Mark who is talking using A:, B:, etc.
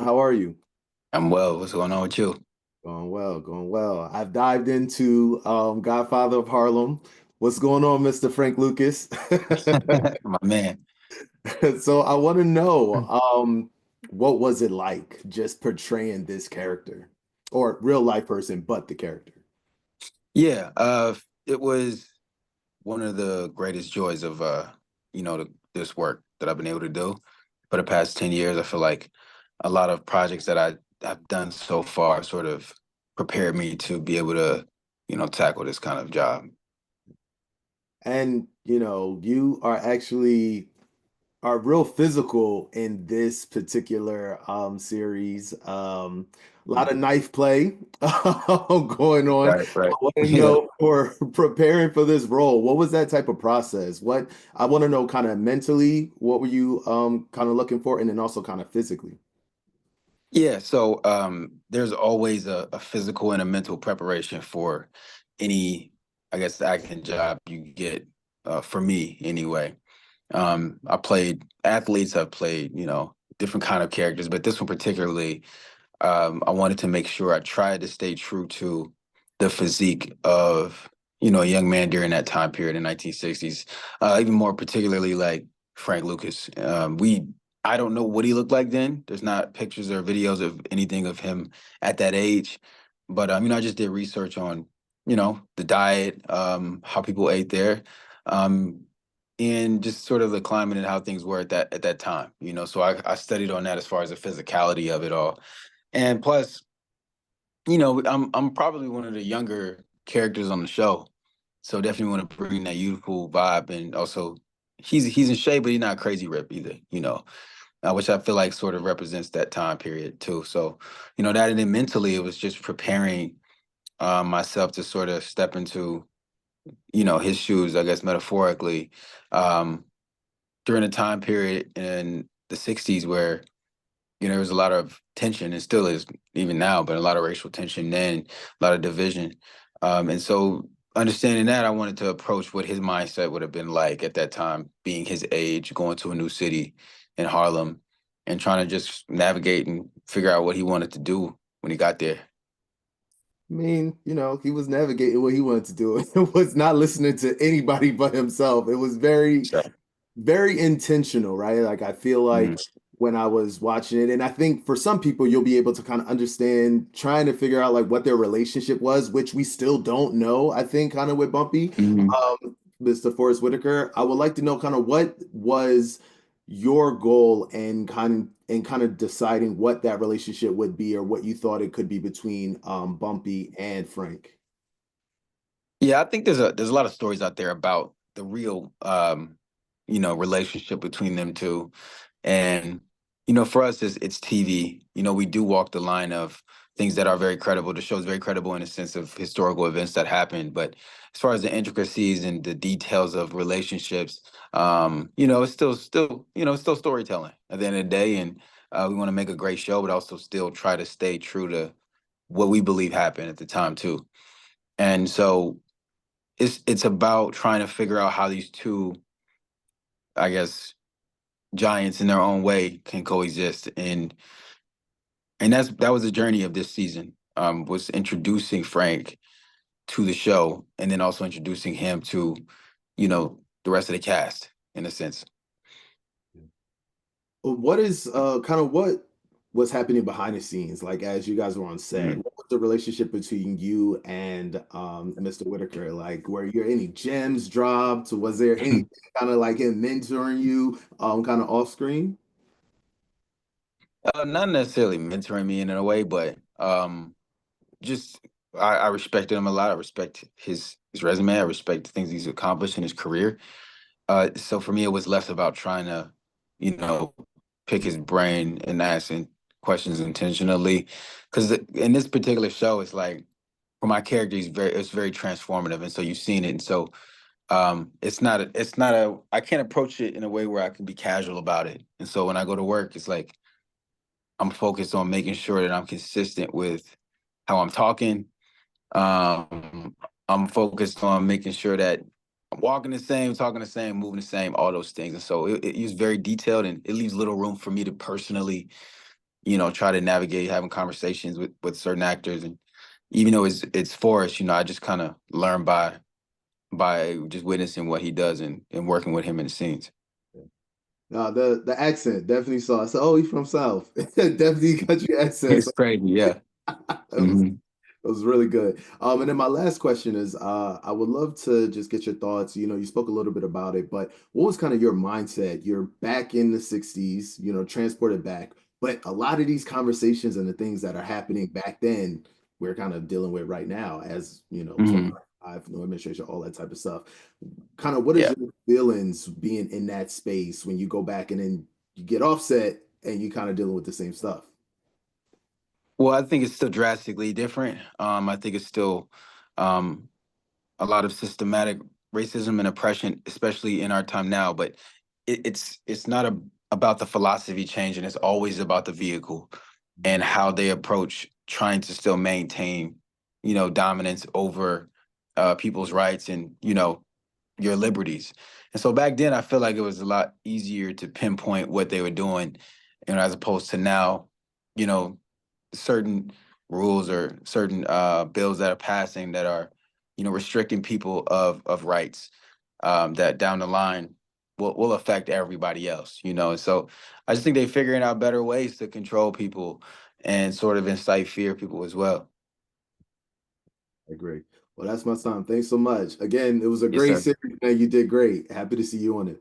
A: How are you?
B: I'm well. What's going on with you?
A: Going well, going well. I've dived into Godfather of Harlem. What's going on, Mr. Frank Lucas?
B: My man.
A: So I want to know, what was it like just portraying this character, or real life person, but the character?
B: Yeah, it was one of the greatest joys of this work that I've been able to do for the past 10 years. I feel like a lot of projects that I've done so far sort of prepared me to be able to, tackle this kind of job.
A: And you are actually are real physical in this particular series. A lot of knife play going on.
B: Right, right.
A: I want to
B: Yeah.
A: know for preparing for this role, what was that type of process? What I want to know kind of mentally, what were you kind of looking for, and then also kind of physically.
B: Yeah, so there's always a physical and a mental preparation for any, I guess, acting job you get, for me anyway. I played athletes, I've played, different kind of characters, but this one particularly, I wanted to make sure I tried to stay true to the physique of, a young man during that time period in 1960s, even more particularly like Frank Lucas. I don't know what he looked like then. There's not pictures or videos of anything of him at that age, but I just did research on, the diet, how people ate there. Um, and just sort of the climate and how things were at that time, So I studied on that as far as the physicality of it all. And plus, I'm probably one of the younger characters on the show. So definitely want to bring that youthful vibe, and also he's in shape, but he's not crazy ripped either, which I feel like sort of represents that time period too. So, that, and then mentally it was just preparing myself to sort of step into, his shoes, I guess metaphorically, um, during a time period in the 60s where there was a lot of tension, and still is even now, but a lot of racial tension then, a lot of division. And so understanding that, I wanted to approach what his mindset would have been like at that time, being his age, going to a new city in Harlem, and trying to just navigate and figure out what he wanted to do when he got there.
A: I mean, he was navigating what he wanted to do. It was not listening to anybody but himself. It was very
B: So,
A: very intentional, right? Like I feel like
B: mhm.
A: when I was watching it, and I think for some people you'll be able to kind of understand trying to figure out like what their relationship was, which we still don't know, I think, kind of with Bumpy,
B: Mhm.
A: Mr. Forest Whitaker. I would like to know kind of what was your goal and kind of deciding what that relationship would be or what you thought it could be between Bumpy and Frank.
B: Yeah, I think there's a lot of stories out there about the real relationship between them two. And for us, it's TV. We do walk the line of things that are very credible. The show is very credible in a sense of historical events that happened. But as far as the intricacies and the details of relationships, it's still storytelling at the end of the day. And we want to make a great show, but also still try to stay true to what we believe happened at the time too. And so it's about trying to figure out how these two, I guess, giants in their own way can coexist. And that was the journey of this season, was introducing Frank to the show, and then also introducing him to, the rest of the cast in a sense.
A: What is kind of what was happening behind the scenes, like as you guys were on set?
B: Mhm.
A: What was the relationship between you and Mr. Whitaker? Like, were there any gems dropped? Was there any kind of like him mentoring you kind of off screen?
B: Not necessarily mentoring me in a way, but just I respected him a lot. I respect his resume. I respect the things he's accomplished in his career. So for me, it was less about trying to, you know, pick his brain and asking questions intentionally, because in this particular show, it's like for my character, it's very transformative, and so you've seen it, and so it's not a I can't approach it in a way where I can be casual about it, and so when I go to work, it's like I'm focused on making sure that I'm consistent with how I'm talking. um, I'm focused on making sure that I'm walking the same, talking the same, moving the same, all those things. And so it is very detailed, and it leaves little room for me to personally try to navigate having conversations with certain actors. And even though it's Forrest, I just kind of learn by just witnessing what he does and working with him in the scenes.
A: No, the accent definitely saw. I said, "Oh, he's from South." Definitely country accent.
B: It's crazy, yeah.
A: That was
B: Hmm.
A: that was really good. And then my last question is, I would love to just get your thoughts. You spoke a little bit about it, but what was kind of your mindset? You're back in the 60s, transported back, but a lot of these conversations and the things that are happening back then, we're kind of dealing with right now as,
B: Hmm.
A: 25, no administration, all that type of stuff. Kind of what is
B: Yeah.
A: your feelings being in that space when you go back and then you get offset and you kind of dealing with the same stuff?
B: Well, I think it's still drastically different. I think it's still um, a lot of systematic racism and oppression, especially in our time now. But it's not about the philosophy change, and it's always about the vehicle and how they approach trying to still maintain, dominance over people's rights and your liberties. And so back then, I feel like it was a lot easier to pinpoint what they were doing, as opposed to now, you know, certain rules or certain bills that are passing that are, restricting people of rights that down the line will affect everybody else, And so I just think they're figuring out better ways to control people and sort of incite fear people as well.
A: I agree. Well, that's my time. Thanks so much. Again, it was a
B: Yes,
A: great
B: sir.
A: series, man. You did great. Happy to see you on it.